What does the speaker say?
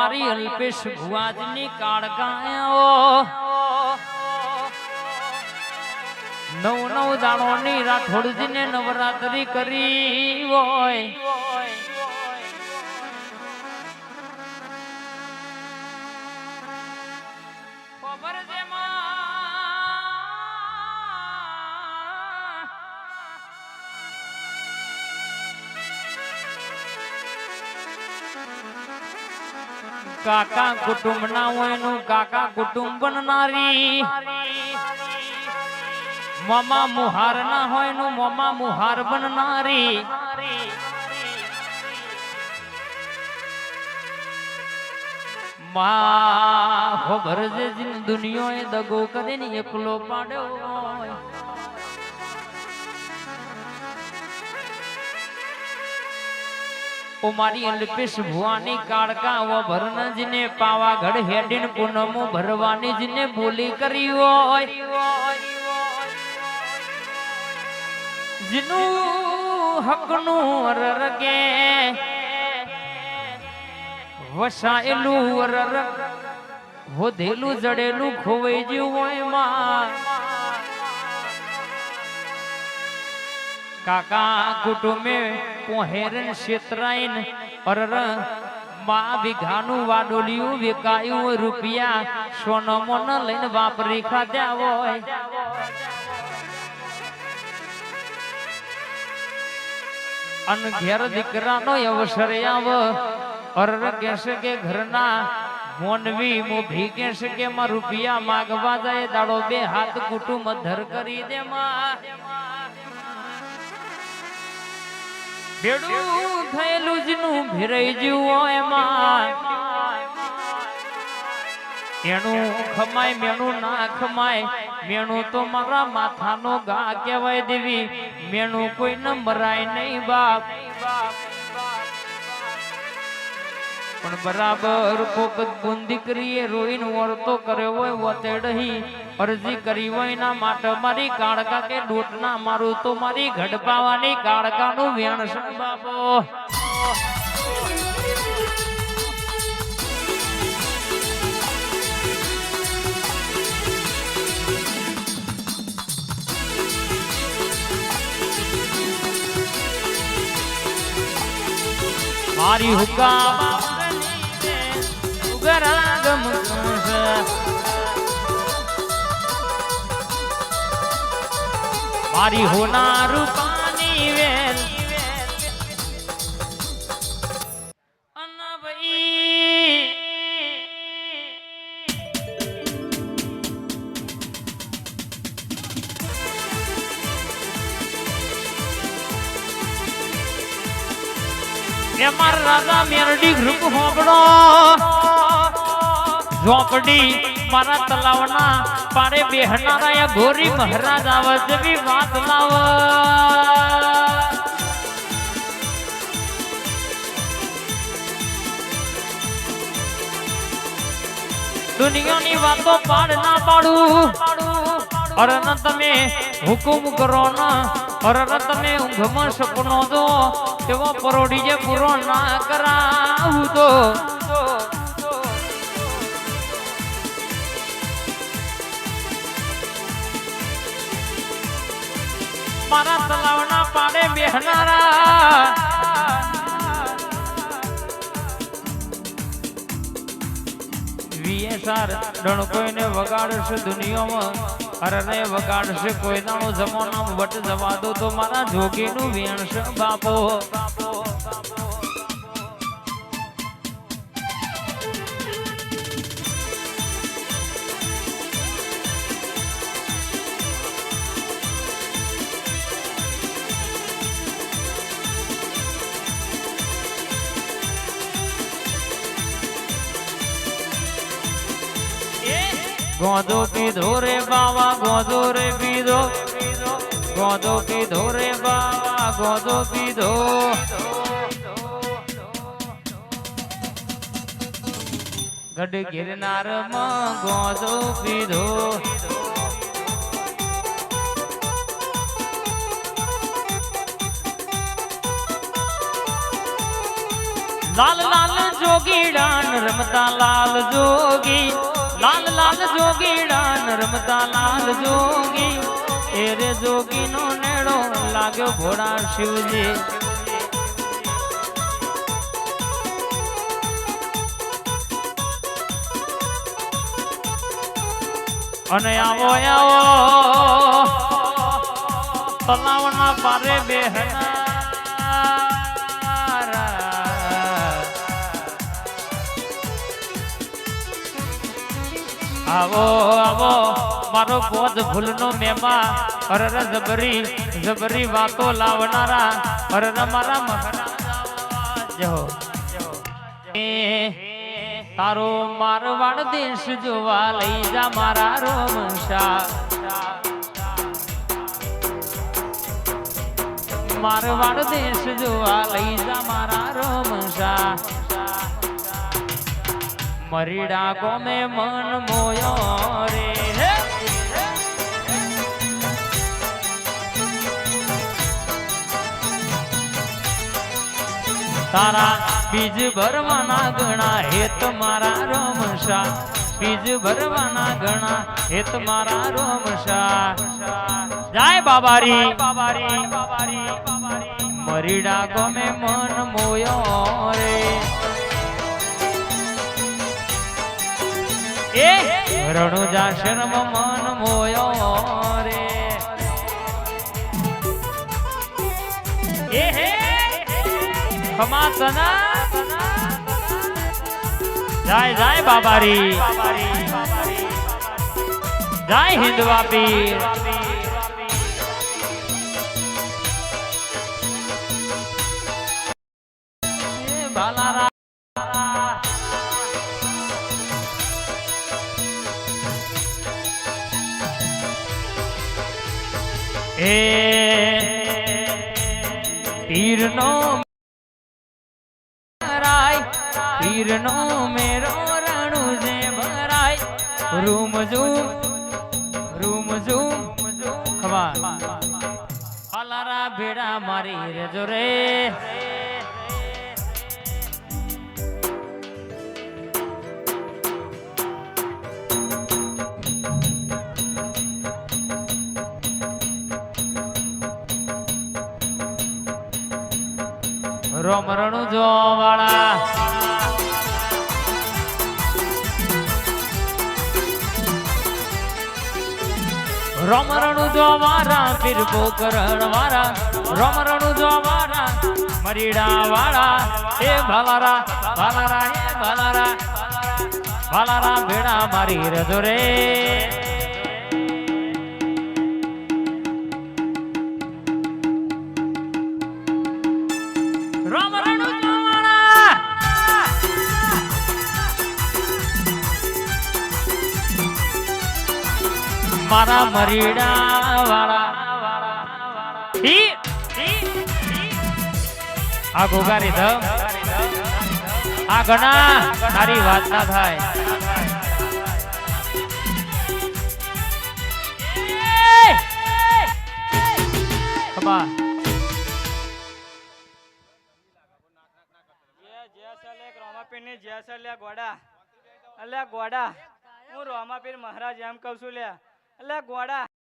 મારી અલ્પેશ ભુવાજની કાળકાયો નવ નવ દાણોની રાઠોડજીને નવરાત્રી કરી હોય ખબર છે કાકા કુટુંબ ના હોય નું કાકા કુટુંબ બનનારી મામા મુહાર ના હોય નું મામા મુહાર બનનારી માં ખબર છે દુનિયા એ દગો કરે ને એકલો પાડ્યો હોય મારી અલ્પેશ ભુવાની કાળકા વભરનજીને પાવાગઢ હેડીને પૂનમો ભરવાની જીને બોલી કરી હોય જીનું હકનું અરરગે વસાયેલું અરર વધેલું જડેલું ખોવાઈ ગયું હોય માં કાકા કુટુંબે પોહેરન ક્ષેત્રાઈન અરર માં વિઘાનું વાડોલિયું વેકાયું રૂપિયા સોનમો ન લઈને વાપરી ખાધ્યા હોય અન ઘેર દીકરાનો અવસર આવ અરર કહેશે કે ઘરના મોનવી મોભી કહેશે કે માં રૂપિયા માગવા જાય દાડો બે હાથ કુટુંબ ધર કરી દે માં ભેડું થયેલું જનું ભેરાઈ જેવું હોય એમાં એનું ખમાય મેણું ના ખમાય મેણું તો મારા માથાનો ગા કહેવાય દેવી મેણું કોઈ ન મરાય નહીં બાપ પણ બરાબર કોક બુંદી કરીએ રોઈને વર્તો કર્યો હોય વતેડહી અરજી કરી હોય ના માટે મારી કાળકા કે ડોટ ના મારું તો મારી ઘડપાવાની કાળકાનું વેણ છે બાપો મારી હુકા ગરાગમ મારી હોના રૂપાની વેલ મારા રાજા મેરડી ગ્રુપ હોબડો ઝોપડી મારા તલાવના પાડે બેહનારા ગોરી મહારાજ આવ જેવી વાત લાવ દુનિયાની વાતો પાડ ના પાડું અરે ન તમે હુકુમ કરો ના અરે તમે ઊંઘમાં સપનો દો એવો પરોડી જે પૂરો ના કરાવું તો મારા તલાવના પાડે બેહનારા વીએસઆર ડણકોઈને વગાડશે દુનિયામાં અરે વગાડશે કોઈ નાનો જમાનામાં વટ જવા દો તો મારા જોગીનું વેણ છે બાપો ગોદો પીધો રે બાવા ગોદો રે પીધો ગોદો પીધો રે બાવા ગોદો પીધો ગઢ ગિરનાર માં ગોદો પીધો લાલ લાલ જોગીડાન રમતા લાલ જોગી, લાલ લાલ જોગીડાન રમતા લાલ જોગી, એ રે જોગી નો નેડો લાગ્યો ભોળા શિવજી. અને આવો આવો તલાવના પારે બેહના, આવો આવો મારો પોત ભૂલનો મેમા, અરર જબરી જબરી વાતો લાવનારા, અરર મારા મહારાજ જો તારો મારવાડ દેશ જોવા લઈ જા મારા રોમશા, મારવાડ દેશ જોવા લઈ જા મારા રોમશા. મરીડા ગોમે મન મોયો રે, તારા બીજ ભરવાના ગણા હેત મારા રોમશા, બીજ ભરવાના ગણા હેત મારા રોમશા. જય બાબારી મરીડા ગોમે મન મોયો રે, એ રણુજા શર્મ મન મોયો રે, એ હે ખમાસના જય જય બાબારી, જય હિન્દવા પીર. બાલારા એ પીરનો પીરનો મેરો રણુ જે ભરાય, રૂમ ઝૂમ ખવા હાલારા ભેડા મારી રેજો રે. રોમ રણુ જો વાળા રોમ રણુ જો વાળા પીર પોકરણ વાળા, રોમ રણુ જો વાળા મરીડા વાળા, એ ભાલારા ભાલારા એ ભાલારા ભાલારા ભેડા મારી રજો રે. મારા મરીડા વાળા આ ગોગારી ધમ આ ઘણા તારી વાત ના થાય. ગોડા હું રોમાપીર મહારાજ એમ કઉ છું લ્યા, એટલે ગોડા